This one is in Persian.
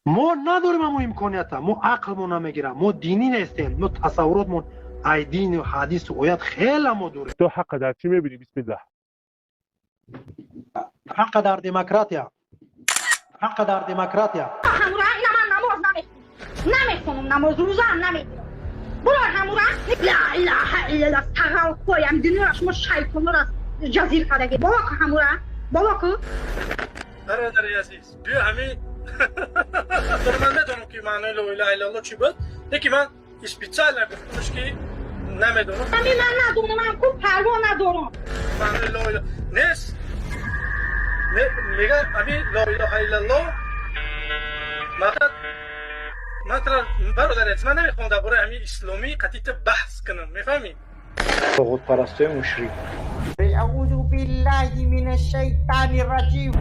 ما نداریم همون امکانیت، ما عقل ما نمیگیره، ما دینی نیستیم، ما تصوراتمون ای دین و حدیث و آیات خیلی ما دوریم. تو حق در چی میبینی؟ بسم الله. حق در دموکراتیا، حق در دموکراتیا. همورا اینا من نماز نمیخونم، نماز روزه هم نمیگیرم. برو همورا لا اله الا الله تقال کویم دنیا شما شیطان را جزیر کردگی. بابا که همورا بابا که برادر عزیز بیا همین من ندونم که معنی لا اله الا الله چی بود، لیکن من اسپیچال نگفتمش که نمیدونم. همین من ندونم، من خوب پروا ندارم. معنی لا اله نیست. میگه همین لا اله الا الله مثلا برادر عزیز من نمیخوام درباره همین اسلامی قطعی بحث کنم، میفهمی؟ طاغوت پرستی مشرک. اعوذ بالله من الشیطان الرجیم.